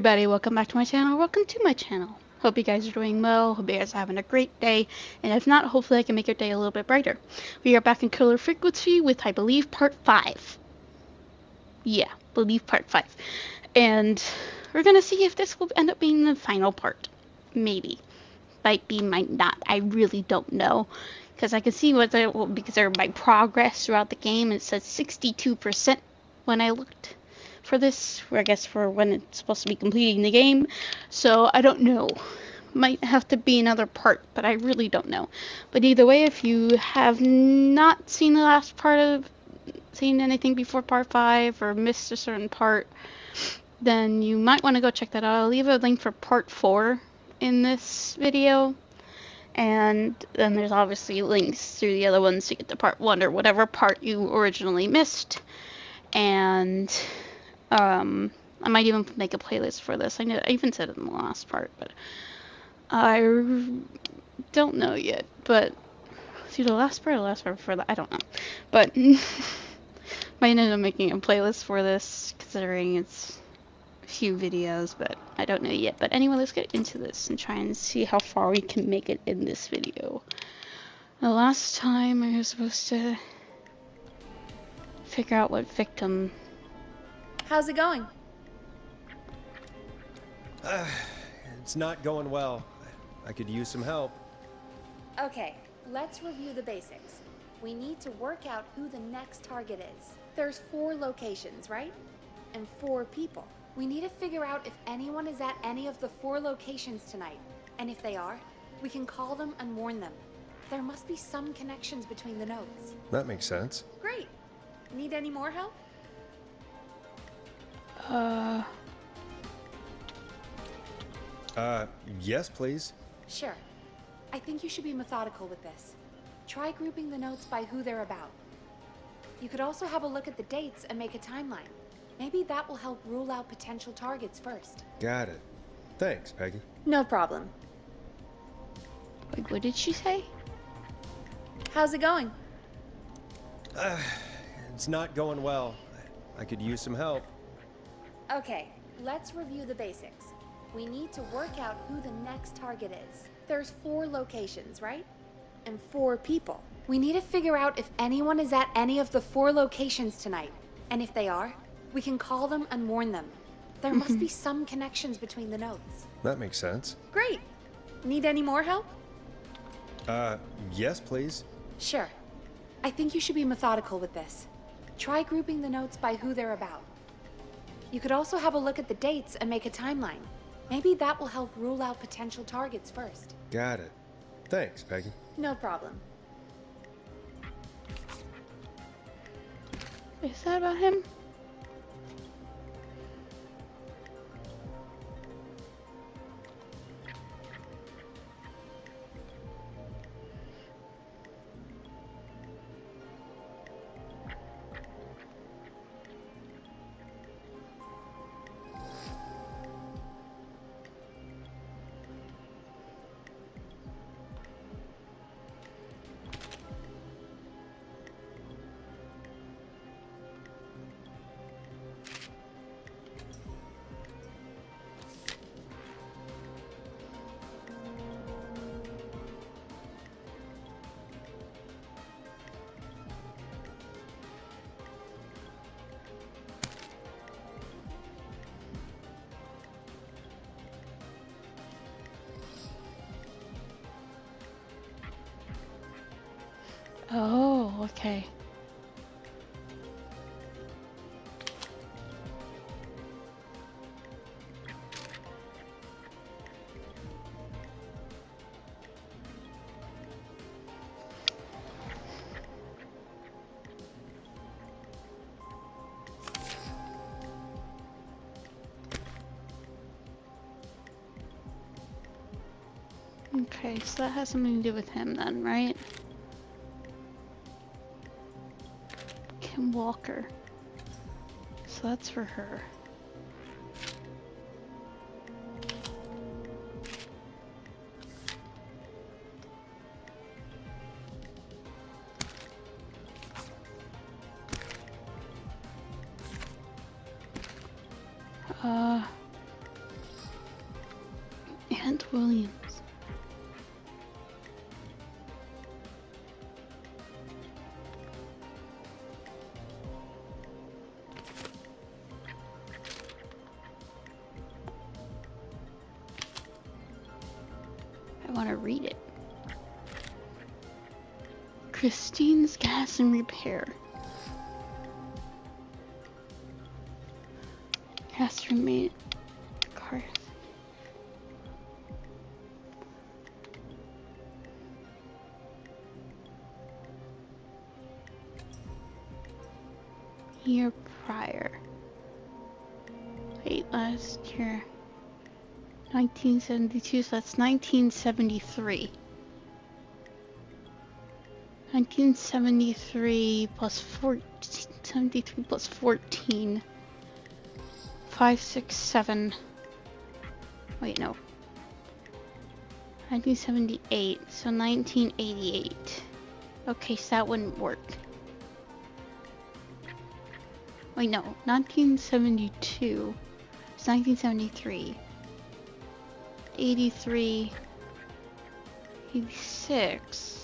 everybody, welcome back to my channel, welcome to my channel. Hope you guys are doing well, hope you guys are having a great day, and if not, hopefully I can make your day a little bit brighter. We are back in Killer Frequency with, I believe, part 5. Yeah, believe part 5. And we're gonna see if this will end up being the final part. Maybe. Might be, might not. I really don't know. Because I can see what because they're my progress throughout the game, it says 62% when I looked for this, I guess for when it's supposed to be completing the game. So I don't know. Might have to be another part, but I really don't know. But either way, if you have not seen the last part of seen anything before part 5 or missed a certain part, then you might want to go check that out. I'll leave a link for part 4 in this video. And then there's obviously links through the other ones to get to part 1 or whatever part you originally missed. And I might even make a playlist for this. I even said it in the last part, but I don't know yet. But see, the last part or the last part before that, I don't know. But might end up making a playlist for this, considering it's a few videos, but I don't know yet. But anyway, let's get into this and try and see how far we can make it in this video. The last time I was supposed to figure out what victim. How's it going? It's not going well. I could use some help. Okay, let's review the basics. We need to work out who the next target is. There's 4 locations, right? And 4 people. We need to figure out if anyone is at any of the 4 locations tonight. And if they are, we can call them and warn them. There must be some connections between the notes. That makes sense. Great. Need any more help? Yes, please. Sure. I think you should be methodical with this. Try grouping the notes by who they're about. You could also have a look at the dates and make a timeline. Maybe that will help rule out potential targets first. Got it. Thanks, Peggy. No problem. Wait, what did she say? How's it going? It's not going well. I could use some help. Okay, let's review the basics. We need to work out who the next target is. There's 4 locations, right? And 4 people. We need to figure out if anyone is at any of the 4 locations tonight. And if they are, we can call them and warn them. There must be some connections between the notes. That makes sense. Great. Need any more help? Yes, please. Sure. I think you should be methodical with this. Try grouping the notes by who they're about. You could also have a look at the dates and make a timeline. Maybe that will help rule out potential targets first. Got it. Thanks, Peggy. No problem. Is that about him? Oh, okay. Okay, so that has something to do with him then, right? Kim Walker. So that's for her. Williams. I want to read it. Christine's Gas and Repair. Has remained car. Year prior. Wait, last year. 1972, so that's 1973. 1973 plus 14, 73 plus 14. 5, 6, 7. Wait, no. 1978, so 1988. Okay, so that wouldn't work. Wait, no. 1972. It's 1973. 83. 86.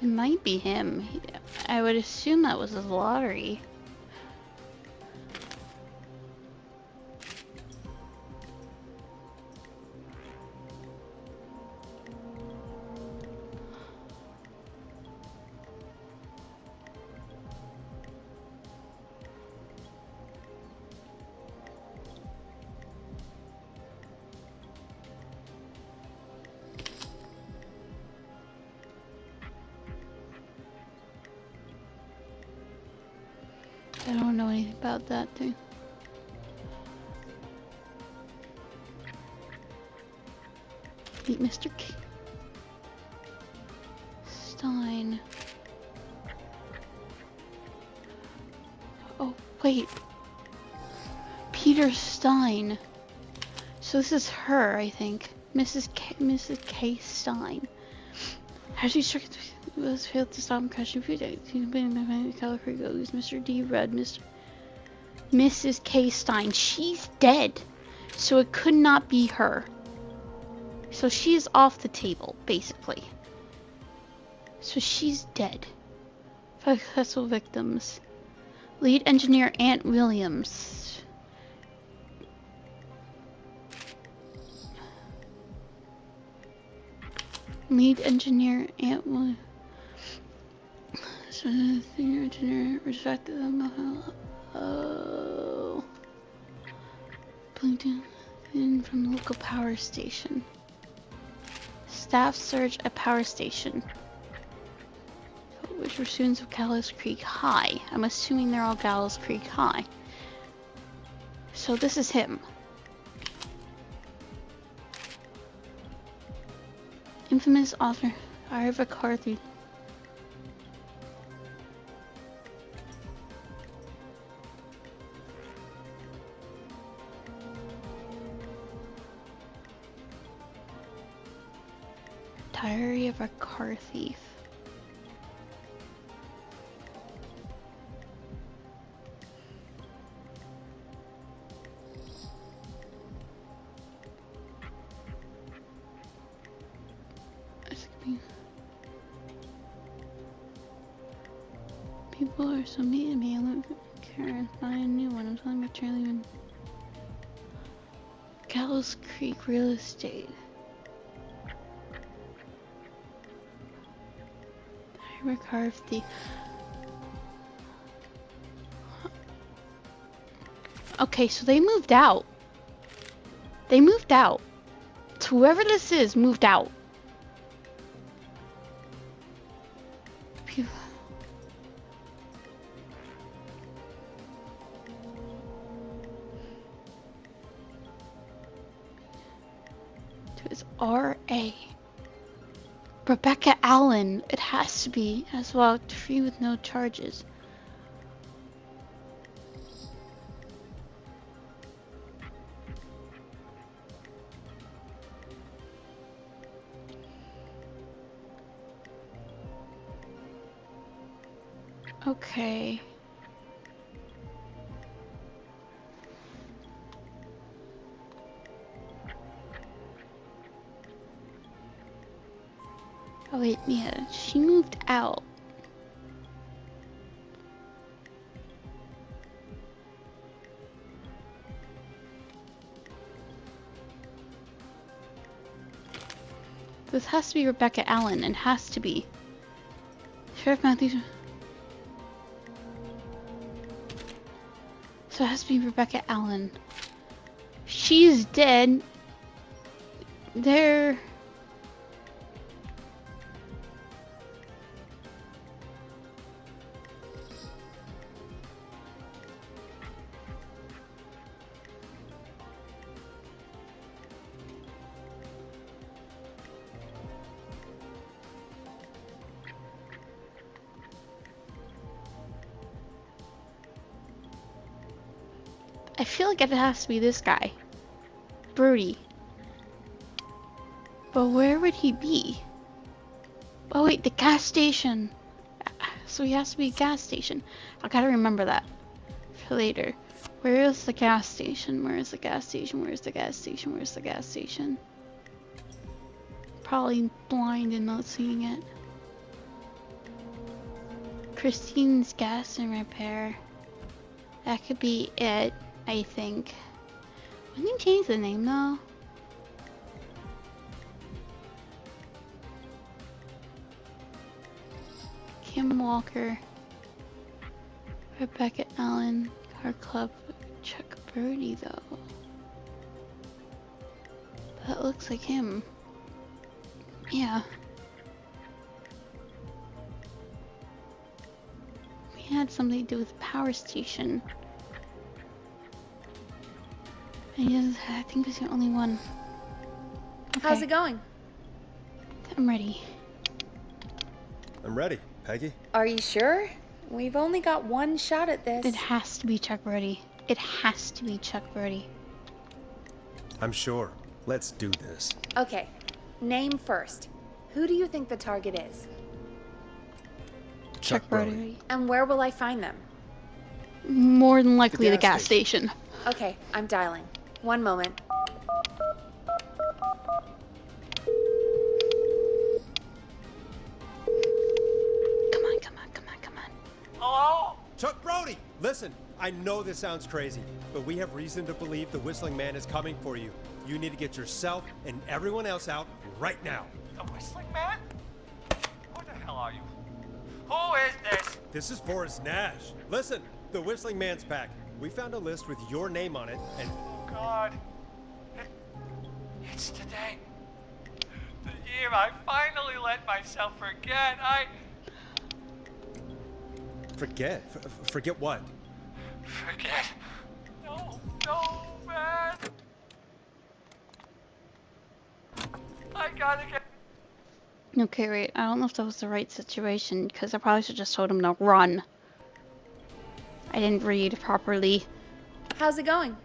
It might be him. I would assume that was his lottery. I don't know anything about that thing. Meet Mr. Stein. Oh, wait. Peter Stein. So this is her, I think. Mrs. K. Stein. As she struck was failed to stop him crashing food. He's been in California. Goes Mr. D. Red, Mrs. K. Stein. She's dead. So it could not be her. So she's off the table, basically. So she's dead. 5 successful victims. Lead engineer Ant Williams. Lead engineer Ant Williams. So the senior engineer respected them. Oh. Blinked in from the local power station. Staff surge at power station. Which were students of Gallows Creek High. I'm assuming they're all Gallows Creek High. So this is him. Infamous author Ira McCarthy. Diary of a Car Thief. People are so mean to me. I look Karen, find a new one. I'm telling you, Charlie. Gallows Creek Real Estate. McCarthy. Okay, so they moved out. They moved out. So whoever this is moved out. It's R.A. Rebecca Allen. It has to be as well. Free with no charges. Okay. Oh wait, yeah, she moved out. This has to be Rebecca Allen, and has to be. Sheriff Matthews. So it has to be Rebecca Allen. She's dead. They're... I feel like it has to be this guy. Brody. But where would he be? Oh wait, the gas station. So he has to be a gas station. I gotta remember that for later. Where is the gas station? Where is the gas station? Where's the gas station? Where's the gas station? Probably blind and not seeing it. Christine's Gas and Repair. That could be it, I think. When did you change the name though? Kim Walker, Rebecca Allen, Car Club, Chuck Brody though. That looks like him. Yeah. We had something to do with the power station. And I think he's the only one. Okay. How's it going? I'm ready. I'm ready, Peggy. Are you sure? We've only got one shot at this. It has to be Chuck Brody. It has to be Chuck Brody. I'm sure. Let's do this. Okay, name first. Who do you think the target is? Chuck Brody. And where will I find them? More than likely the gas gas station. Okay, I'm dialing. One moment. Come on, come on, come on, come on. Hello? Chuck Brody! Listen, I know this sounds crazy, but we have reason to believe the Whistling Man is coming for you. You need to get yourself and everyone else out right now. The Whistling Man? Who the hell are you? Who is this? This is Forrest Nash. Listen, the Whistling Man's pack. We found a list with your name on it, and Oh, God. It's today. The year I finally let myself forget. forget. Forget what? Forget. No, man. I gotta get... Okay, wait. I don't know if that was the right situation, because I probably should just told him to run. I didn't read properly. How's it going?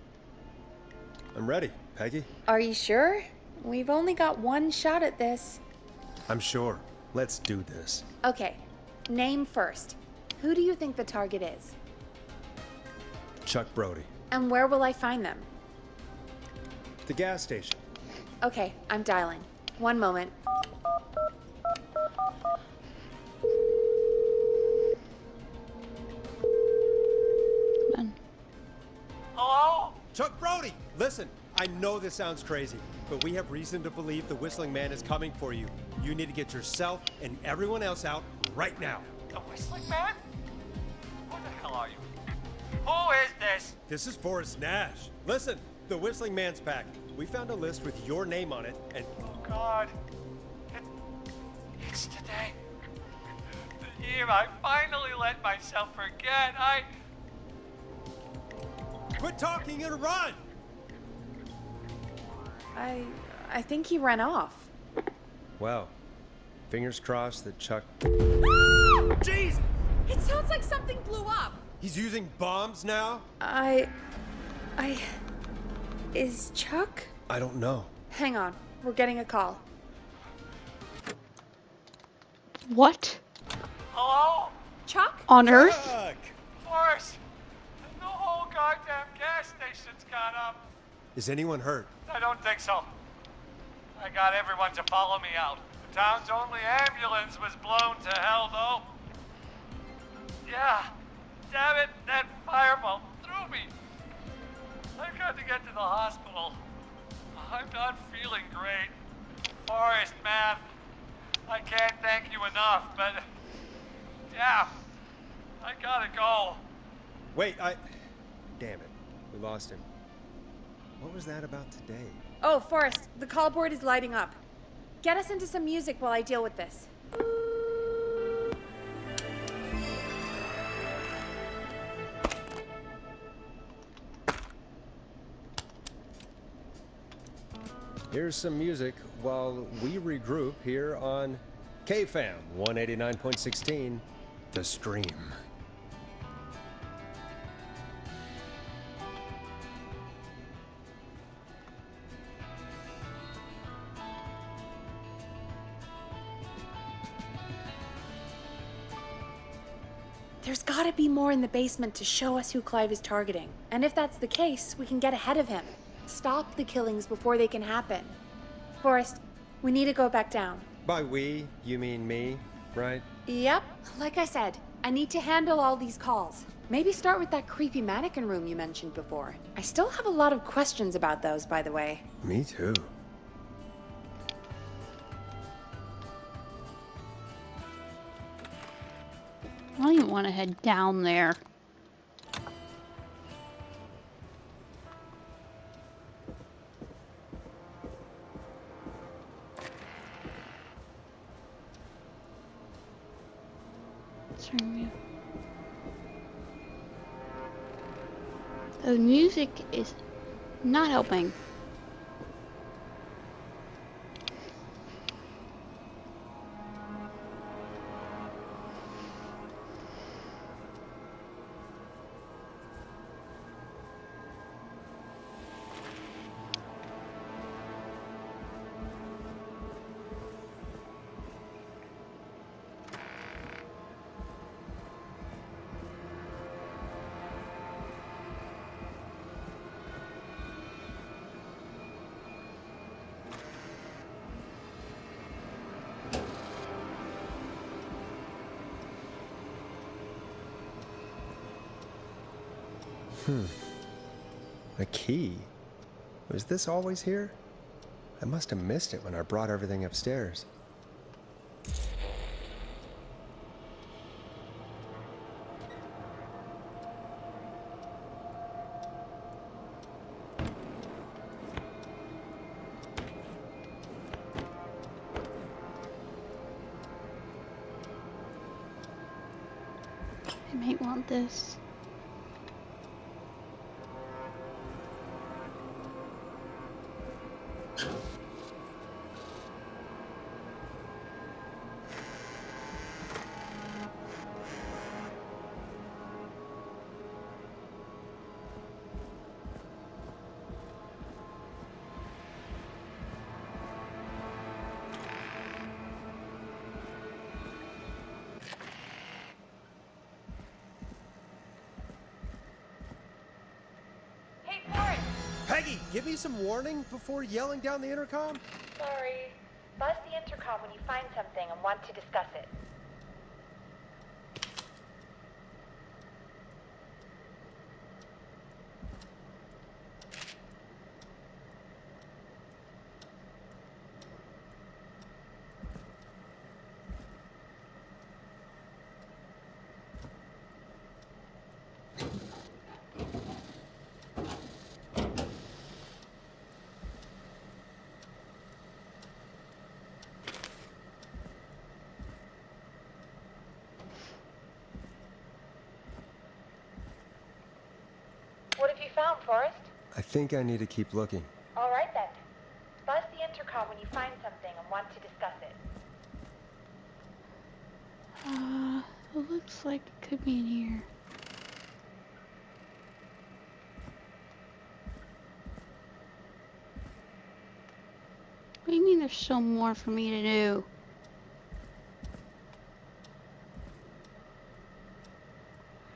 I'm ready, Peggy. Are you sure? We've only got one shot at this. I'm sure. Let's do this. Okay, name first. Who do you think the target is? Chuck Brody. And where will I find them? The gas station. Okay, I'm dialing. One moment. Come on. Hello? Chuck Brody! Listen, I know this sounds crazy, but we have reason to believe the Whistling Man is coming for you. You need to get yourself and everyone else out right now. The Whistling Man? Who the hell are you? Who is this? This is Forrest Nash. Listen, the Whistling Man's pack. We found a list with your name on it, and Oh, God. It's today. The year I finally let myself forget. quit talking and run! I think he ran off. Well, fingers crossed that Chuck... Jeez! It sounds like something blew up. He's using bombs now? Is Chuck? I don't know. Hang on, we're getting a call. What Hello? Chuck? on earth? Chuck! Forrest, the whole goddamn gas station's gone up. Is anyone hurt? I don't think so. I got everyone to follow me out. Town's only ambulance was blown to hell, though. Yeah, damn it, that fireball threw me. I've got to get to the hospital. I'm not feeling great. Forrest, man, I can't thank you enough, but yeah, I gotta go. Wait, Damn it. We lost him. What was that about today? Oh, Forrest, the call board is lighting up. Get us into some music while I deal with this. Here's some music while we regroup here on KFAM 189.16, The Stream. There's gotta be more in the basement to show us who Clive is targeting. And if that's the case, we can get ahead of him. Stop the killings before they can happen. Forrest, we need to go back down. By we, you mean me, right? Yep, like I said, I need to handle all these calls. Maybe start with that creepy mannequin room you mentioned before. I still have a lot of questions about those, by the way. Me too. I don't even want to head down there. Sorry. The music is not helping. A key? Was this always here? I must have missed it when I brought everything upstairs. I might want this. Hey, Forrest! Peggy, give me some warning before yelling down the intercom? Sorry. Buzz the intercom when you find something and want to discuss it. What have you found, Forrest? I think I need to keep looking. All right then. Buzz the intercom when you find something and want to discuss it. It looks like it could be in here. What do you mean there's still more for me to do?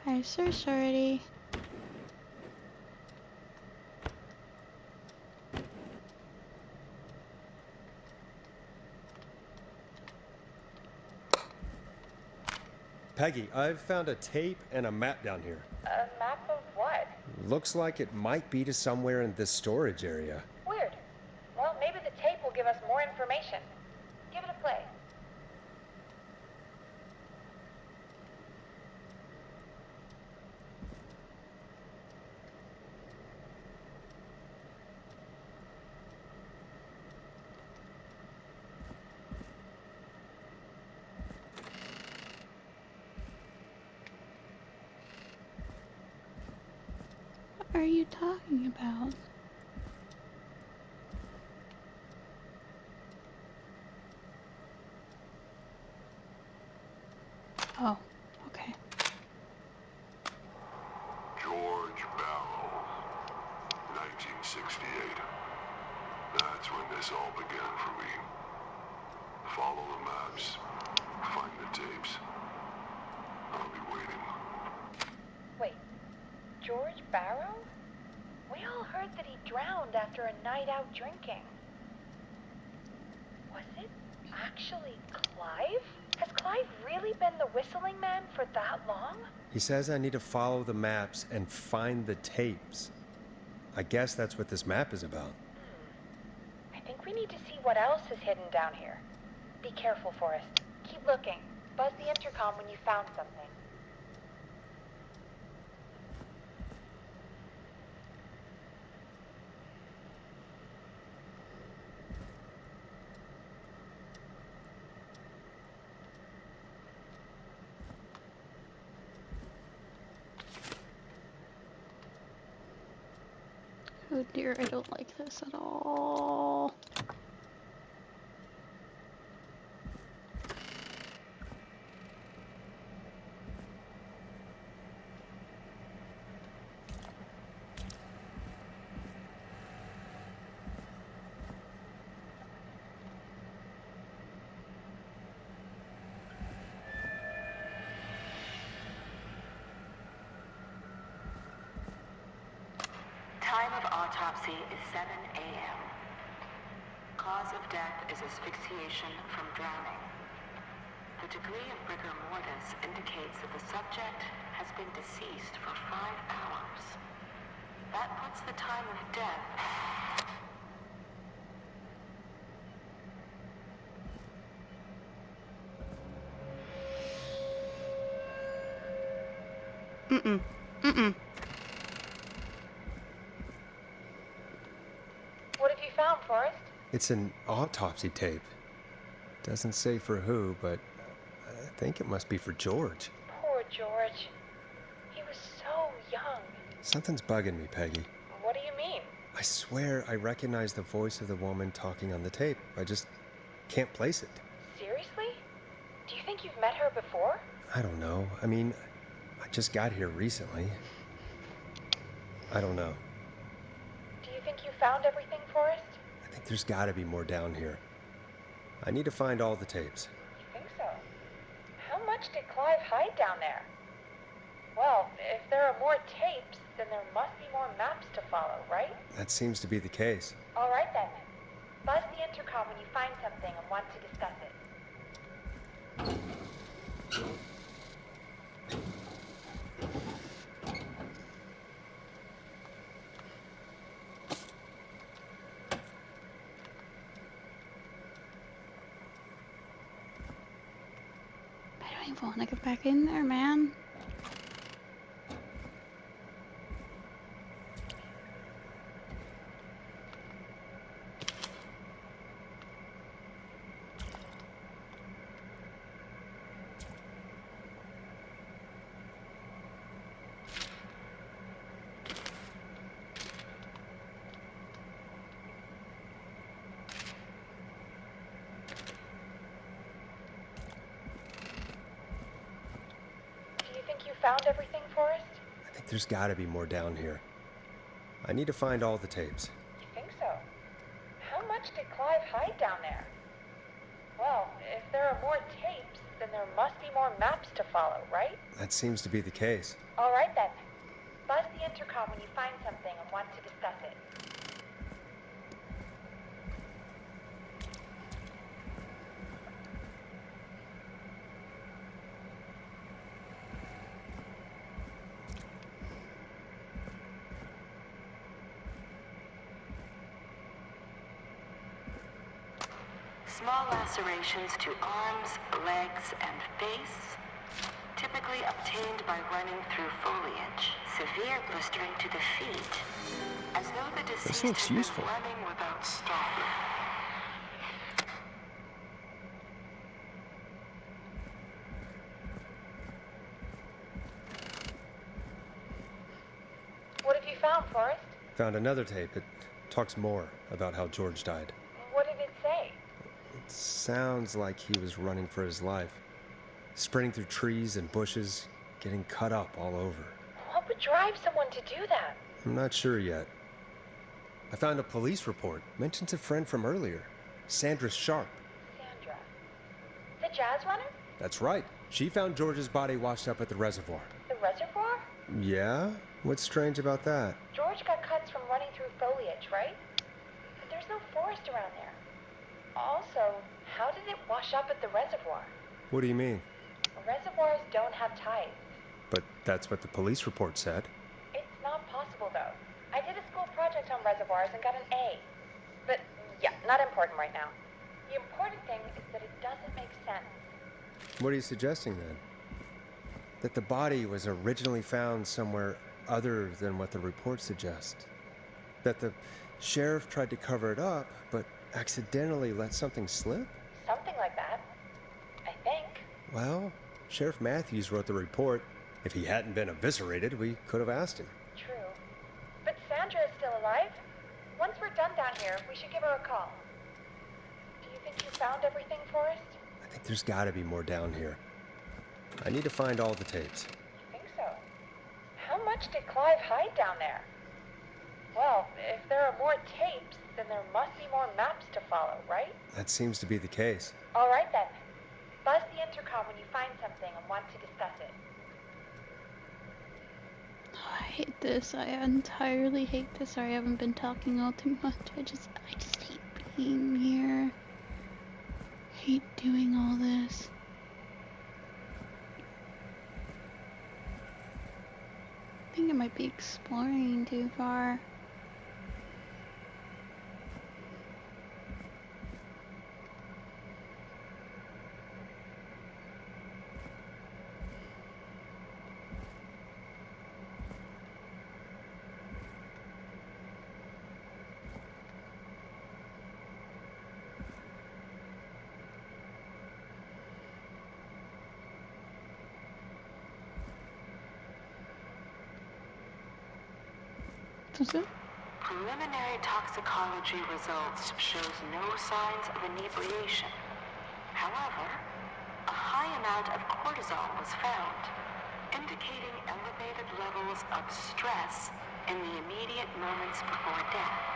I'm so sorry. Peggy, I've found a tape and a map down here. A map of what? Looks like it might be to somewhere in this storage area. Weird. Well, maybe the tape will give us more information. Give it a play. What are you talking about? Oh, okay. George Barrow, 1968. That's when this all began for me. Follow the maps, find the tapes. I'll be waiting. Wait, George Barrow? We all heard that he drowned after a night out drinking. Was it actually Clive? Has Clive really been the Whistling Man for that long? He says I need to follow the maps and find the tapes. I guess that's what this map is about. I think we need to see what else is hidden down here. Be careful, Forrest. Keep looking. Buzz the intercom when you found something. Oh dear, I don't like this at all. Time of autopsy is 7 a.m. Cause of death is asphyxiation from drowning. The degree of rigor mortis indicates that the subject has been deceased for 5 hours. That puts the time of death... Mm-mm. Mm-mm. What have you found, Forrest? It's an autopsy tape. Doesn't say for who, but I think it must be for George. Poor George. He was so young. Something's bugging me, Peggy. What do you mean? I swear I recognize the voice of the woman talking on the tape. I just can't place it. Seriously? Do you think you've met her before? I don't know. I mean, I just got here recently. I don't know. Do you think you found everything, Forrest? I think there's gotta be more down here. I need to find all the tapes. You think so? How much did Clive hide down there? Well, if there are more tapes, then there must be more maps to follow, right? That seems to be the case. All right then. Buzz the intercom when you find something and want to discuss it. I don't even want to get back in there, man. Do you think you found everything, Forrest? I think there's gotta be more down here. I need to find all the tapes. You think so? How much did Clive hide down there? Well, if there are more tapes, then there must be more maps to follow, right? That seems to be the case. All right then. Buzz the intercom when you find something and want to discuss it. Small lacerations to arms, legs, and face, typically obtained by running through foliage. Severe blistering to the feet, as though the deceased looks had useful. been running without stopping. What have you found, Forrest? Found another tape. It talks more about how George died. What did it say? It sounds like he was running for his life. Sprinting through trees and bushes, getting cut up all over. What would drive someone to do that? I'm not sure yet. I found a police report. Mentions a friend from earlier. Sandra Sharp. Sandra. The jazz runner? That's right. She found George's body washed up at the reservoir. The reservoir? Yeah? What's strange about that? George got cuts from running through foliage, right? But there's no forest around there. Also, how did it wash up at the reservoir? What do you mean? Reservoirs don't have tides. But that's what the police report said. It's not possible, though. I did a school project on reservoirs and got an A. But, yeah, not important right now. The important thing is that it doesn't make sense. What are you suggesting then? That the body was originally found somewhere other than what the report suggests? That the sheriff tried to cover it up, but accidentally let something slip? Something like that. I think. Well, Sheriff Matthews wrote the report. If he hadn't been eviscerated, we could have asked him. True. But Sandra is still alive. Once we're done down here, we should give her a call. Do you think you found everything, Forrest? I think there's gotta be more down here. I need to find all the tapes. You think so? How much did Clive hide down there? Well, if there are more tapes, then there must be more maps to follow, right? That seems to be the case. All right, then. Buzz the intercom when you find something and want to discuss it. Oh, I hate this. I entirely hate this. Sorry, I haven't been talking all too much. I just hate being here. Hate doing all this. I think I might be exploring too far. Preliminary toxicology results shows no signs of inebriation. However, a high amount of cortisol was found, indicating elevated levels of stress in the immediate moments before death.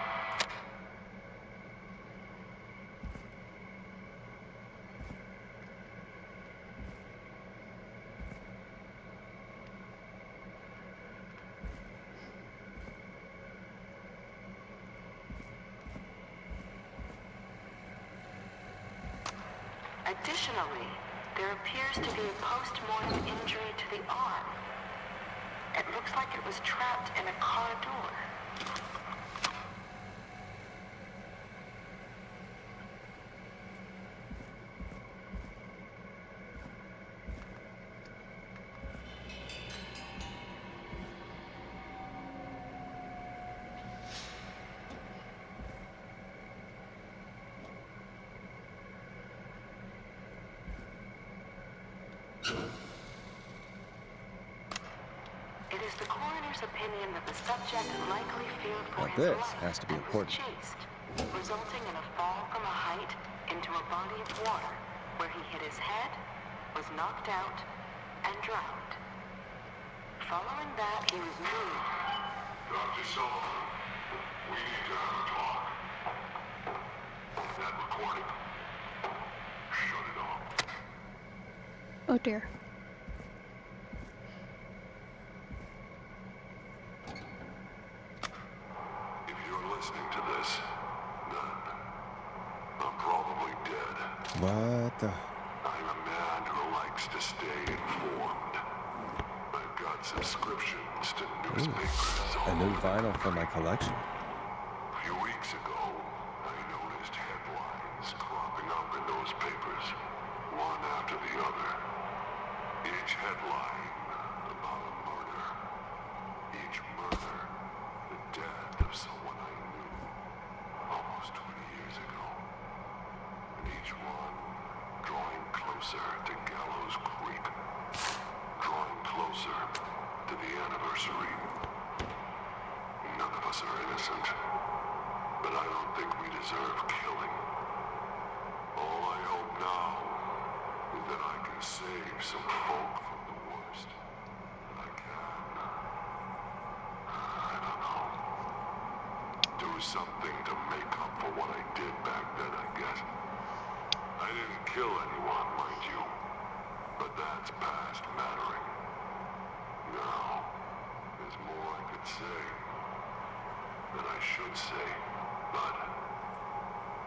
Additionally, there appears to be a post-mortem injury to the arm. It looks like it was trapped in a car door. It is the coroner's opinion that the subject likely feared for Now his this life has to be and was important. chased, resulting in a fall from a height into a body of water where he hit his head, was knocked out, and drowned. Following that, he was moved. Dr. Sullivan, we need to have a talk. That recording. Shut it off. Oh dear. If you're listening to this, then I'm probably dead. What the? I'm a man who likes to stay informed. I've got subscriptions to newspapers all A new over the vinyl for my collection. A few weeks ago, I noticed headlines cropping up papers, one after the other. Each headline about a murder. Each murder, the death of someone I knew almost 20 years ago. And each one drawing closer to Gallows Creek. Drawing closer to the anniversary. None of us are innocent, but I don't think we deserve killing. All I hope now is that I can save some folk from the worst. That I can. I don't know. Do something to make up for what I did back then, I guess. I didn't kill anyone, mind you, but that's past mattering. Now, there's more I could say. That I should say, but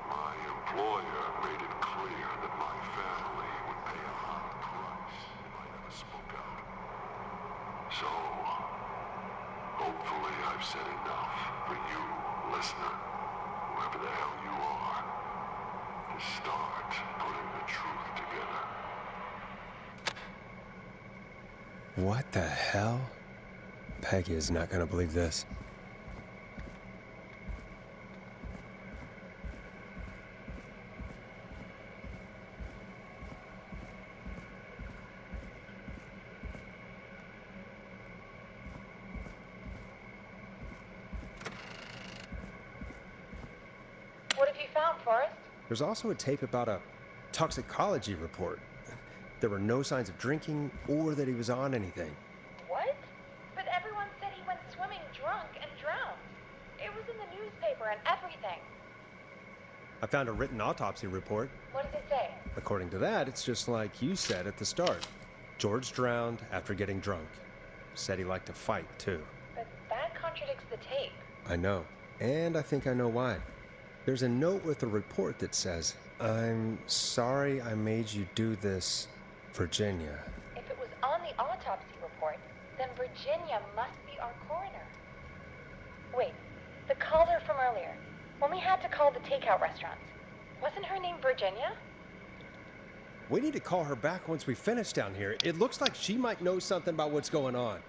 my employer made it clear that my family would pay a high price if I never spoke out. So, hopefully I've said enough for you, listener, whoever the hell you are, to start putting the truth together. What the hell? Peggy is not gonna believe this. What have you found, Forrest? There's also a tape about a toxicology report. There were no signs of drinking or that he was on anything. What? But everyone said he went swimming drunk and drowned. It was in the newspaper and everything. I found a written autopsy report. What does it say? According to that, it's just like you said at the start. George drowned after getting drunk. Said he liked to fight, too. But that contradicts the tape. I know. And I think I know why. There's a note with the report that says, "I'm sorry I made you do this, Virginia." If it was on the autopsy report, then Virginia must be our coroner. Wait, the caller from earlier, when we had to call the takeout restaurants, wasn't her name Virginia? We need to call her back once we finish down here. It looks like she might know something about what's going on.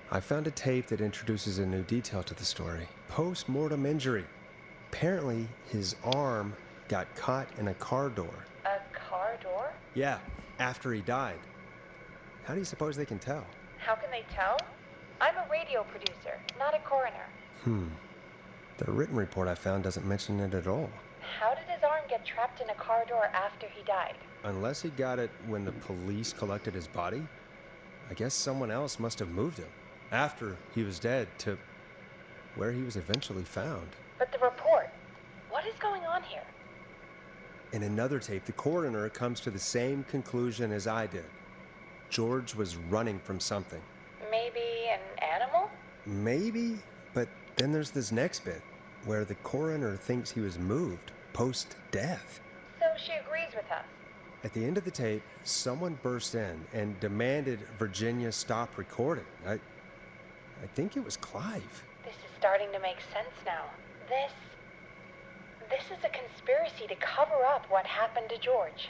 I found a tape that introduces a new detail to the story. Post-mortem injury. Apparently, his arm got caught in a car door. A car door? Yeah, after he died. How do you suppose they can tell? How can they tell? I'm a radio producer, not a coroner. The written report I found doesn't mention it at all. How did his arm get trapped in a car door after he died? Unless he got it when the police collected his body, I guess someone else must have moved him after he was dead to where he was eventually found. But the report, what is going on here? In another tape, the coroner comes to the same conclusion as I did. George was running from something. Maybe an animal? Maybe, but then there's this next bit where the coroner thinks he was moved post-death. So she agrees with us. At the end of the tape, someone burst in and demanded Virginia stop recording. I think it was Clive. This is starting to make sense now. This is a conspiracy to cover up what happened to George.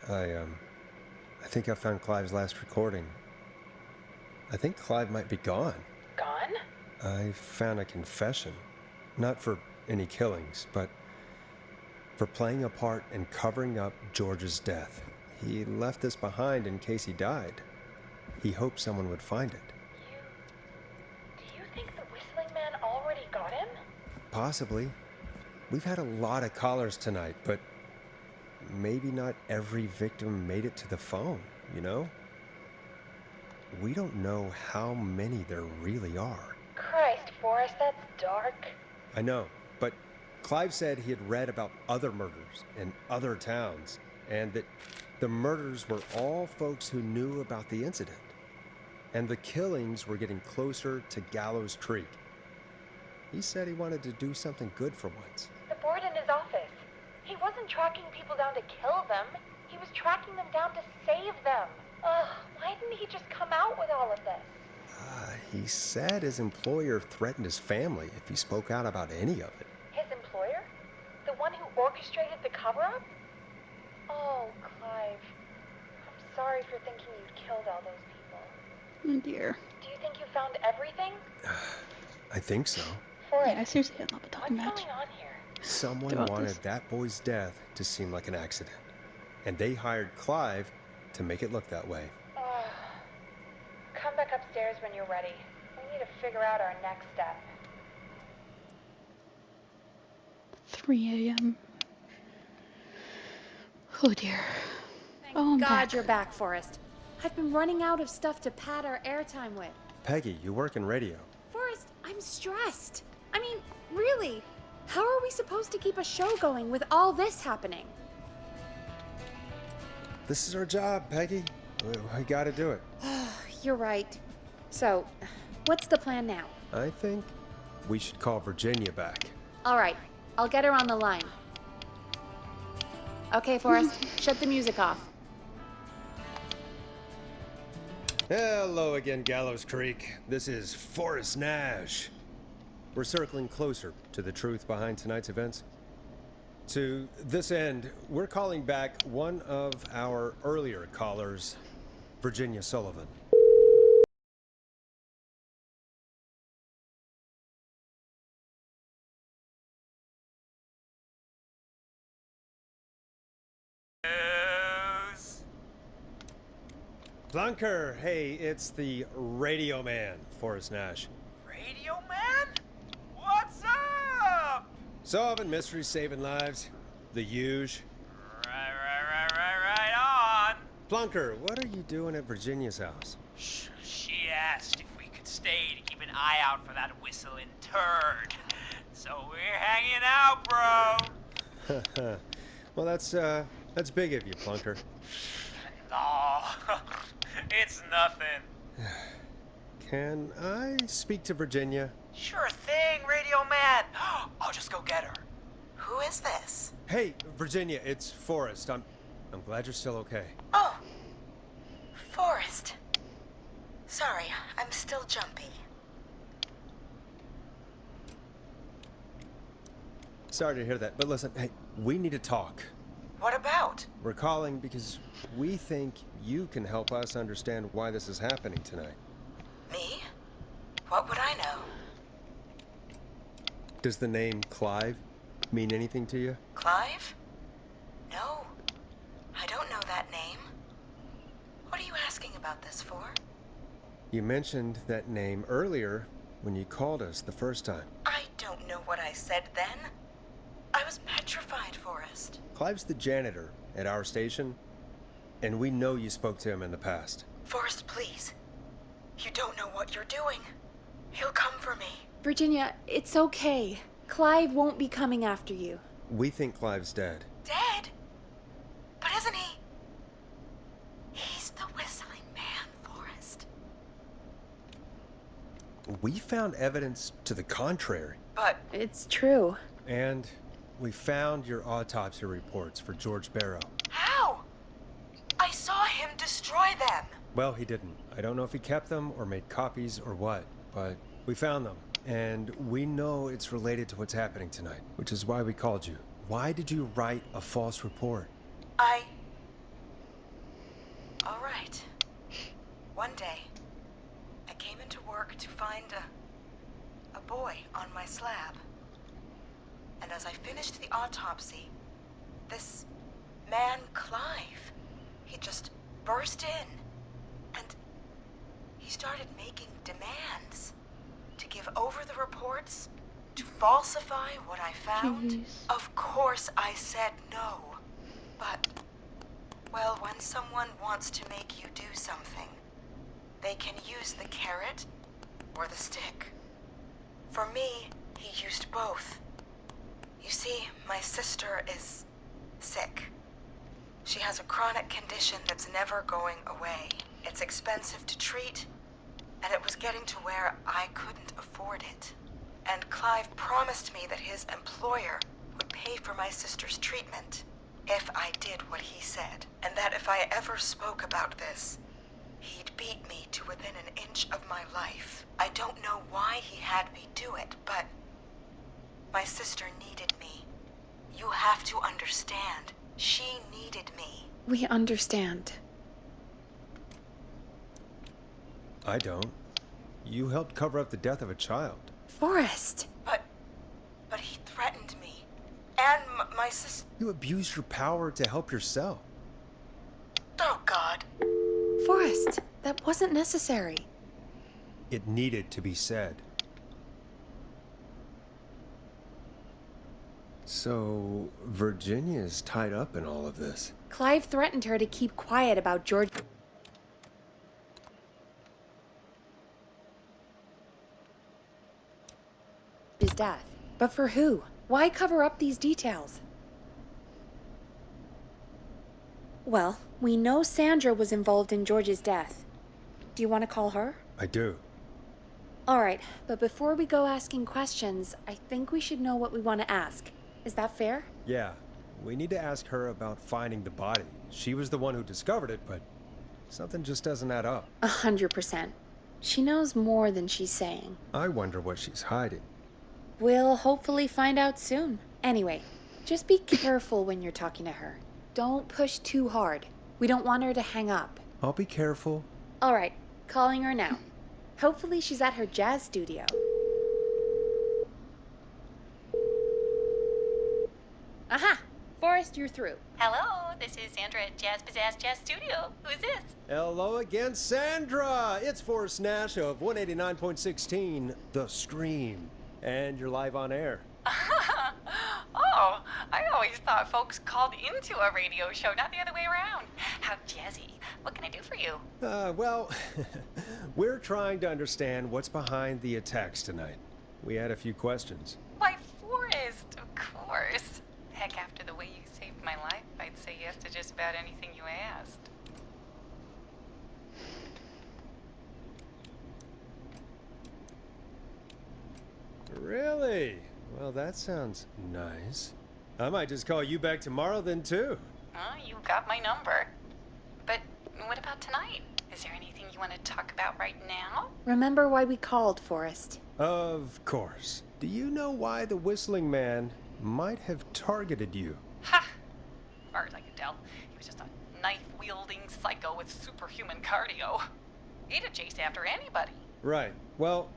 I think I found Clive's last recording. I think Clive might be gone. Gone? I found a confession. Not for any killings, but for playing a part in covering up George's death. He left this behind in case he died. He hoped someone would find it. Do you think the Whistling Man already got him? Possibly. We've had a lot of callers tonight, but maybe not every victim made it to the phone, you know? We don't know how many there really are. Christ, Forrest, that's dark. I know, but Clive said he had read about other murders in other towns, and that the murders were all folks who knew about the incident. And the killings were getting closer to Gallows Creek. He said he wanted to do something good for once. The board in his office. He wasn't tracking people down to kill them. He was tracking them down to save them. Ugh, why didn't he just come out with all of this? He said his employer threatened his family if he spoke out about any of it. His employer? The one who orchestrated the cover-up? Oh, Clive. I'm sorry for thinking you'd killed all those people. Oh dear. Do you think you found everything? I think so. Yeah, seriously, I'm not a talking What's match. going on here? Someone About wanted this. that boy's death to seem like an accident. And they hired Clive to make it look that way. Come back upstairs when you're ready. We need to figure out our next step. 3 a.m. Oh dear. Thank Oh, I'm God back. you're back, Forrest. I've been running out of stuff to pad our airtime with. Peggy, you work in radio. Forrest, I'm stressed. I mean, really, how are we supposed to keep a show going with all this happening? This is our job, Peggy. We gotta do it. You're right. So, what's the plan now? I think we should call Virginia back. All right, I'll get her on the line. Okay, Forrest, shut the music off. Hello again, Gallows Creek. This is Forrest Nash. We're circling closer to the truth behind tonight's events. To this end, we're calling back one of our earlier callers, Virginia Sullivan. News. Plunker, hey, it's the Radio Man, Forrest Nash. Radio Man? What's up? Solving mysteries, saving lives. The huge. Right on. Plunker, what are you doing at Virginia's house? She asked if we could stay to keep an eye out for that whistling turd. So we're hanging out, bro. Well, that's big of you, Plunker. No, it's nothing. Can I speak to Virginia? Sure thing, Radio Man. I'll just go get her. Who is this? Hey, Virginia, it's Forrest. I'm glad you're still okay. Oh, Forrest. Sorry, I'm still jumpy. Sorry to hear that, but listen, hey, we need to talk. What about? We're calling because we think you can help us understand why this is happening tonight. Me? What would I know? Does the name Clive mean anything to you? Clive? No. I don't know that name. What are you asking about this for? You mentioned that name earlier when you called us the first time. I don't know what I said then. I was petrified, Forrest. Clive's the janitor at our station, and we know you spoke to him in the past. Forrest, please. You don't know what you're doing. He'll come for me. Virginia, it's okay. Clive won't be coming after you. We think Clive's dead. Dead? But isn't he? He's the whistling man, Forrest. We found evidence to the contrary. But It's true. And we found your autopsy reports for George Barrow. how? I saw him destroy them. Well, he didn't. I don't know if he kept them or made copies or what, but we found them. And we know it's related to what's happening tonight, which is why we called you. Why did you write a false report? All right. One day, I came into work to find a boy on my slab. And as I finished the autopsy, this man, Clive, he just burst in. And he started making demands to give over the reports, to falsify what I found. Jeez. Of course I said no. But, well, when someone wants to make you do something, they can use the carrot or the stick. For me, he used both. You see, my sister is sick. She has a chronic condition that's never going away. It's expensive to treat, and it was getting to where I couldn't afford it. And Clive promised me that his employer would pay for my sister's treatment if I did what he said, and that if I ever spoke about this, he'd beat me to within an inch of my life. I don't know why he had me do it, but my sister needed me. You have have to understand. She needed me. We understand. I don't. You helped cover up the death of a child. Forrest! But he threatened me. And my sister. You abused your power to help yourself. Oh, God. Forrest, that wasn't necessary. It needed to be said. So, Virginia's tied up in all of this. Clive threatened her to keep quiet about George's death. But for who? Why cover up these details? Well, we know Sandra was involved in George's death. Do you want to call her? I do. All right, but before we go asking questions, I think we should know what we want to ask. Is that fair? Yeah, we need to ask her about finding the body. She was the one who discovered it, but something just doesn't add up. 100%. She knows more than she's saying. I wonder what she's hiding. We'll hopefully find out soon. Anyway, just be careful when you're talking to her. Don't push too hard. We don't want her to hang up. I'll be careful. All right, calling her now. Hopefully she's at her jazz studio. Aha! Forrest, you're through. Hello, this is Sandra at Jazz Pizzazz Jazz Studio. Who is this? Hello again, Sandra! It's Forrest Nash of 189.16, The Scream. And you're live on air. Oh, I always thought folks called into a radio show, not the other way around. How jazzy. What can I do for you? Well, we're trying to understand what's behind the attacks tonight. We had a few questions. Why, Forrest, of course. Heck, after the way you saved my life, I'd say yes to just about anything you asked. Really? Well, that sounds nice. I might just call you back tomorrow then, too. You got my number. But what about tonight? Is there anything you want to talk about right now? Remember why we called, Forrest. Of course. Do you know why the Whistling Man might have targeted you? Ha! As far as I could tell, he was just a knife-wielding psycho with superhuman cardio. He'd have chased after anybody. Right. Well,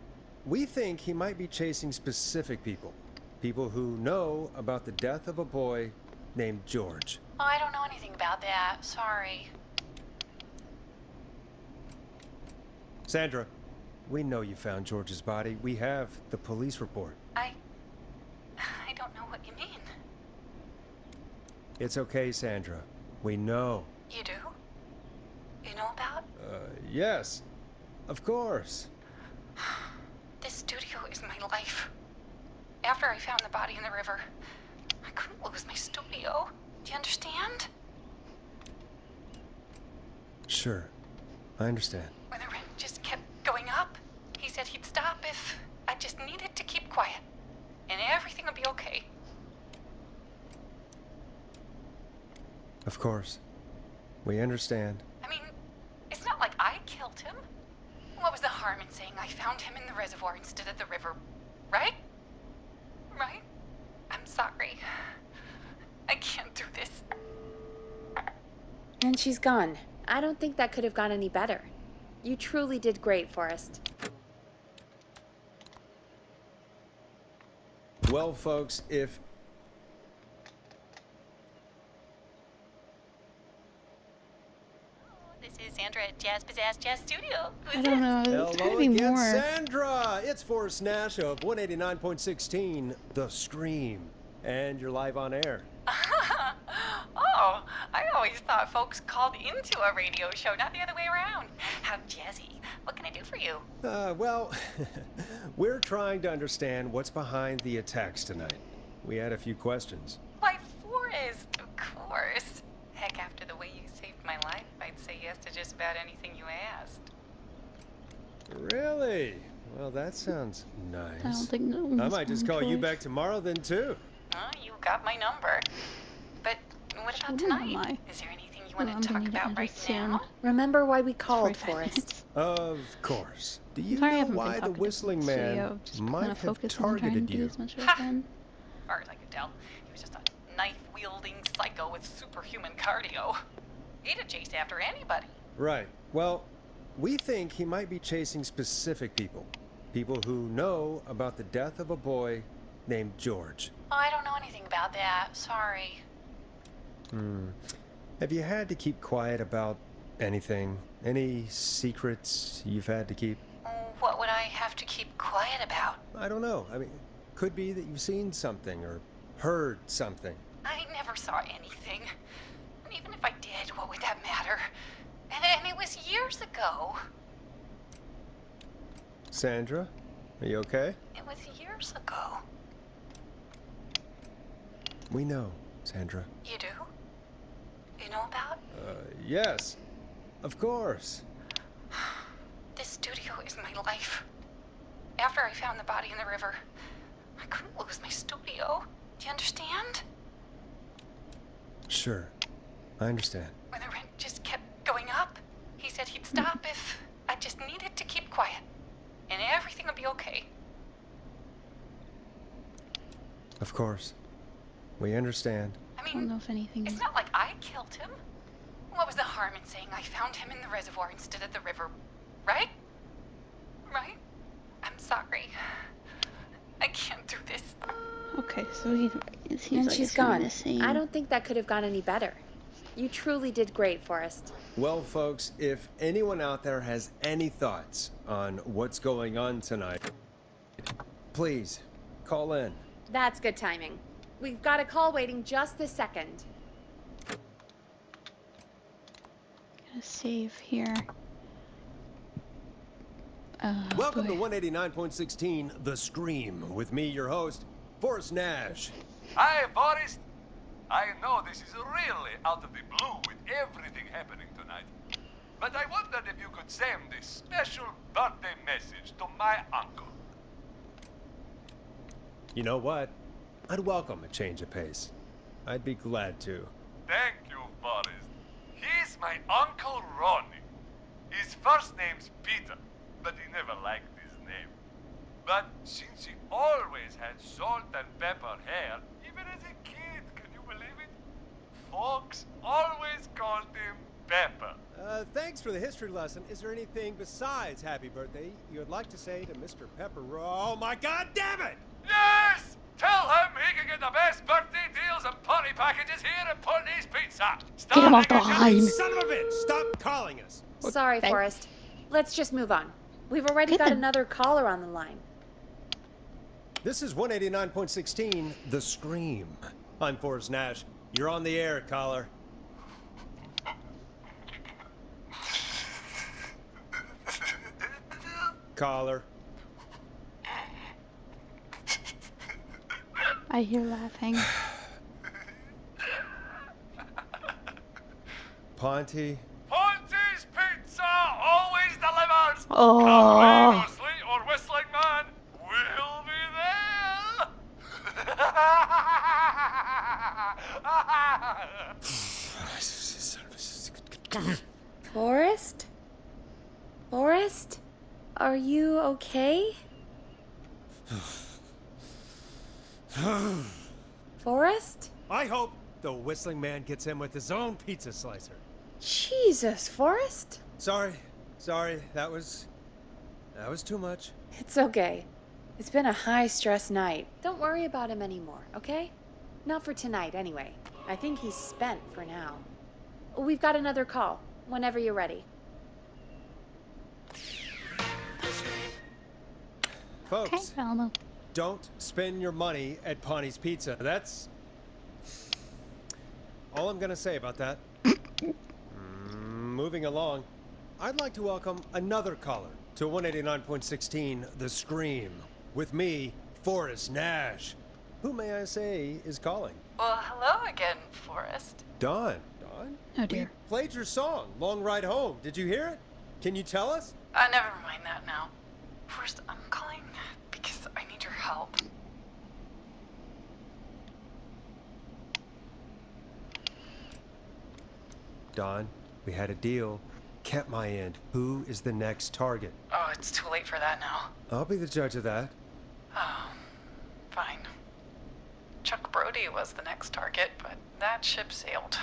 we think he might be chasing specific people. People who know about the death of a boy named George. Oh, I don't know anything about that. Sorry. Sandra, we know you found George's body. We have the police report. I don't know what you mean. It's okay, Sandra. We know. You do? You know about? Yes. Of course. This studio is my life. After I found the body in the river, I couldn't lose my studio. Do you understand? Sure. I understand. When the rent just kept going up, he said he'd stop if I just needed to keep quiet. And everything would be okay. Of course. We understand. I mean, it's not like I killed him. What was the harm in saying I found him in the reservoir instead of the river, right? Right? I'm sorry. I can't do this. And she's gone. I don't think that could have gone any better. You truly did great, Forrest. Well, folks, if... This is Sandra at Jazz Pizzazz Jazz Studio. Who I is don't this? know. It's gotta Hello be again, more. Sandra! It's Forrest Nash of 189.16, The Scream. And you're live on air. Oh, I always thought folks called into a radio show, not the other way around. How jazzy. What can I do for you? Well, we're trying to understand what's behind the attacks tonight. We had a few questions. Why, Forrest, of course. Heck, after the way you saved my life, I'd say yes to just about anything you asked. Really? Well, that sounds nice. I don't think no I one's might just on call you choice. back tomorrow then, too. You got my number. But what about Who tonight? am I? Is there anything you Well, want I'm to talk gonna about end right it soon. now? Remember why we called, 45 Forrest. minutes. Of course. Do you Sorry, I know haven't been why the talking to Whistling studio. Man Just might kinda have focused on trying to targeted do you? as much as I Ha! can. As far as I could tell, he was just a knife-wielding psycho with superhuman cardio. He'd have chased after anybody. Right. Well, we think he might be chasing specific people. People who know about the death of a boy named George. Oh, I don't know anything about that. Sorry. Have you had to keep quiet about anything? Any secrets you've had to keep? What would I have to keep quiet about? I don't know. I mean, could be that you've seen something or heard something. I never saw anything. And even if I did, what would that matter? And it was years ago. Sandra, are you okay? It was years ago. We know, Sandra. You do? You know about? Yes. Of course. This studio is my life. After I found the body in the river, I couldn't lose my studio. Do you understand? Sure. I understand. When the rent just kept going up, he said he'd stop if I just needed to keep quiet. And everything would be okay. Of course. We understand. I I don't mean, know if anything. it's not like I killed him. What was the harm in saying I found him in the reservoir instead of the river? Right? Right? I'm sorry. I can't do this. Okay, so it seems And like she's it's gonna be gone. the same. I don't think that could have gone any better. You truly did great, Forrest. Well, folks, if anyone out there has any thoughts on what's going on tonight, please call in. That's good timing. We've got a call waiting just this second. Gonna save here. Welcome boy. to 189.16 The Scream with me, your host, Forrest Nash. Hi, Forrest. I know this is really out of the blue with everything happening tonight. But I wondered if you could send this special birthday message to my uncle. You know what? I'd welcome a change of pace. I'd be glad to. Thank you, Forrest. He's my Uncle Ronnie. His first name's Peter, but he never liked his name. But since he always had salt and pepper hair, even as a kid, can you believe it? Folks always called him Pepper. Thanks for the history lesson. Is there anything besides happy birthday you would like to say to Mr. Pepper? Oh my god damn it! Yes! Tell him he can get the best birthday deals and party packages here at Putney's Pizza. Get him off the Starting at line. Son of a bitch! Stop calling us! Sorry, thank- Forrest. Let's just move on. We've already Get got them. another caller on the line. This is 189.16 The Scream. I'm Forrest Nash. You're on the air, caller. Caller. I hear laughing. Ponty. Ponty's Pizza always delivers. Oh. Come rain or sleet or whistling man, we'll be there. Forrest? Forrest? Are you okay? Forrest? I hope the whistling man gets in with his own pizza slicer. Jesus, Forrest? Sorry. That was too much. It's okay. It's been a high-stress night. Don't worry about him anymore, okay? Not for tonight, anyway. I think he's spent for now. We've got another call, whenever you're ready. Okay, Folks, Elmo. don't spend your money at Ponty's Pizza. That's all I'm gonna say about that. Moving along, I'd like to welcome another caller to 189.16 The Scream with me, Forrest Nash. Who may I say is calling? Well, hello again, Forrest. Dawn. Oh dear. We played your song, Long Ride Home. Did you hear it? Can you tell us? Never mind that now. First, I'm calling because I need your help. Dawn, we had a deal. Kept my end. Who is the next target? Oh, it's too late for that now. I'll be the judge of that. Oh, fine. Chuck Brody. body was the next target, but that ship sailed.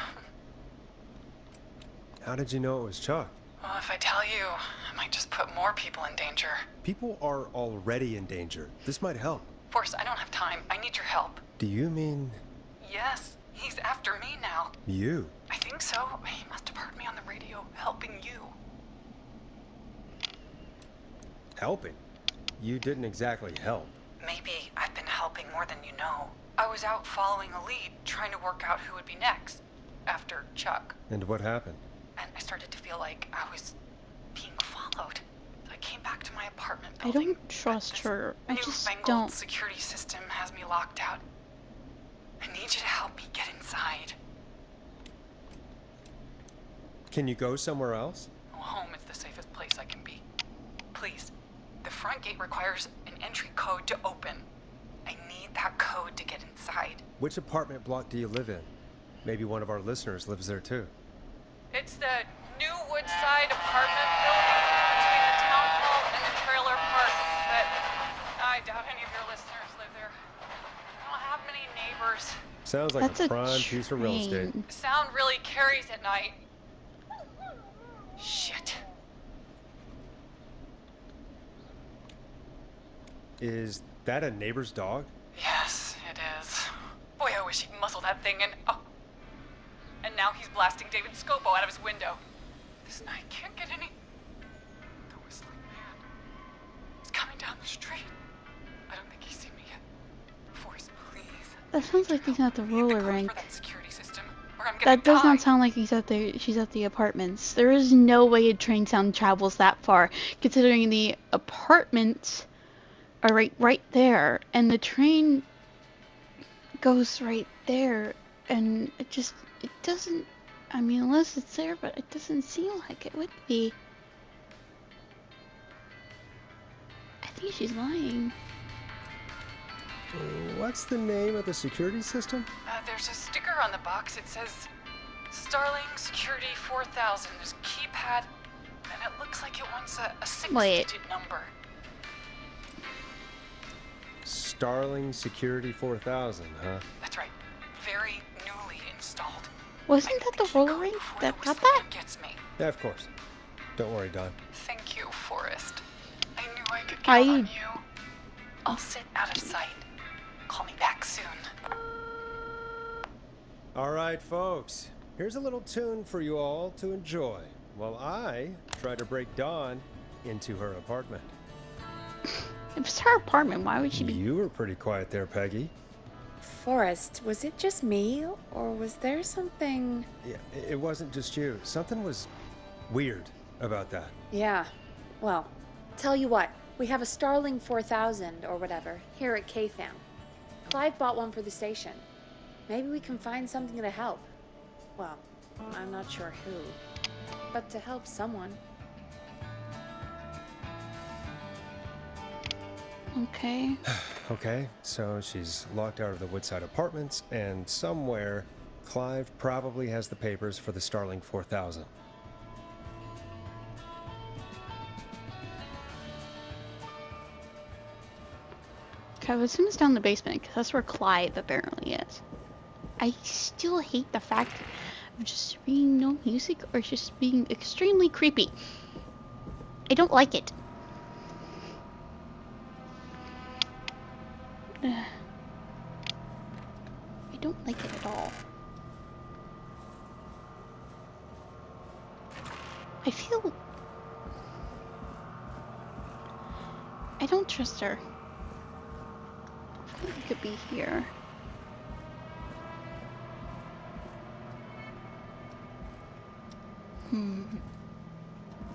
How did you know it was Chuck? Well, if I tell you, I might just put more people in danger. People are already in danger. This might help. Forrest, I don't have time. I need your help. Do you mean Yes, he's after me now. you? I think so. He must have heard me on the radio helping you. Helping? You didn't exactly help. Maybe I've been helping more than you know. I was out following a lead, trying to work out who would be next, after Chuck. And what happened? And I started to feel like I was being followed. So I came back to my apartment I building. don't trust her. I just Newfangled don't. security system has me locked out. I need you to help me get inside. Can you go somewhere else? Well, home is the safest place I can be. Please. The front gate requires an entry code to open. I need that code to get inside. Which apartment block do you live in? Maybe one of our listeners lives there too. It's the new Woodside apartment building between the town hall and the trailer park, but I doubt any of your listeners live there. I don't have many neighbors. Sounds like That's a a prime piece of real estate. train. Sound really carries at night. Shit. Is that a neighbor's dog? Yes, it is. Boy, I wish he'd muscle that thing and... Oh. And now he's blasting David Scopo out of his window. This night can't get any... The whistling man. He's coming down the street. I don't think he's seen me yet. Forrest, please. That sounds like he's at the Need the roller code rink. for that security system, or I'm gonna That does die. not sound like she's at the apartments. There is no way a train sound travels that far, considering the apartments are right there, and the train goes right there, and it doesn't, I mean, unless it's there, but it doesn't seem like it would be. I think she's lying. What's the name of the security system? There's a sticker on the box. It says Starling Security 4000. There's a keypad, and it looks like it wants a Wait. 6-digit number. Starling Security 4000, huh? That's right. Very newly installed. Wasn't I that need the key roller code rink before that the got whistling that? man gets me. Yeah, of course. Don't worry, Don. Thank you, Forrest. I knew I could count I- on you. I'll sit out of sight. Call me back soon. All right, folks. Here's a little tune for you all to enjoy while I try to break Dawn into her apartment. It was her apartment. Why would she be? You were pretty quiet there, Peggy. Forrest, was it just me, or was there something... Yeah, it wasn't just you. Something was weird about that. Yeah, well, tell you what, we have a Starling 4000, or whatever, here at KFAM. Clive bought one for the station. Maybe we can find something to help. Well, I'm not sure who, but to help someone. Okay. Okay, so she's locked out of the Woodside apartments, and somewhere, Clive probably has the papers for the Starling 4000. Okay, I would assume it's down in the basement, because that's where Clive apparently is. I still hate the fact of just being no music or just being extremely creepy. I don't like it. I don't like it at all. I feel... I don't trust her. I feel like it could be here.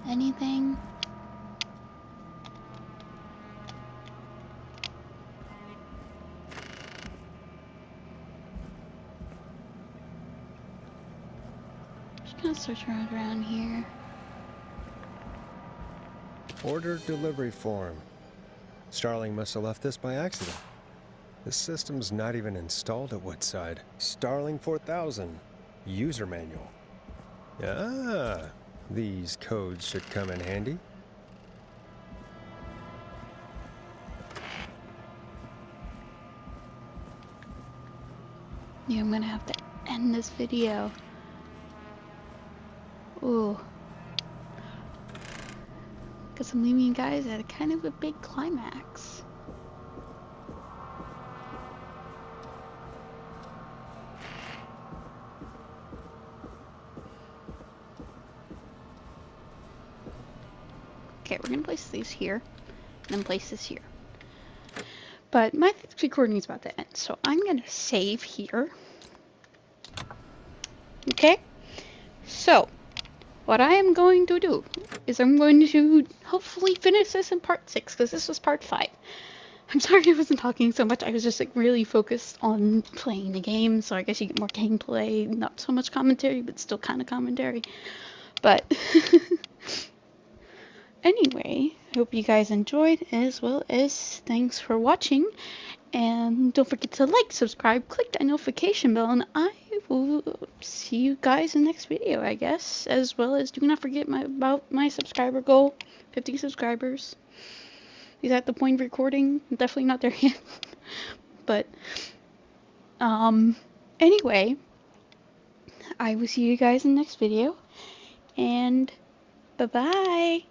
Anything? Just gonna search around here. Order delivery form. Starling must have left this by accident. The system's not even installed at Woodside. Starling 4000. User manual. Ah, these codes should come in handy. Yeah, I'm gonna have to end this video. Ooh. Because I'm leaving you guys at a kind of a big climax. Okay, we're gonna place these here, and then place this here. But my recording is about to end, so I'm gonna save here. Okay? So, what I am going to do is I'm going to hopefully finish this in part 6, because this was part 5. I'm sorry I wasn't talking so much, I was just like really focused on playing the game, so I guess you get more gameplay, not so much commentary, but still kind of commentary. But, anyway, I hope you guys enjoyed, as well as thanks for watching. And don't forget to like, subscribe, click that notification bell, and I will see you guys in the next video, I guess. As well as do not forget about my subscriber goal, 50 subscribers. Is at the point of recording? I'm definitely not there yet. But, anyway, I will see you guys in the next video. And, bye-bye.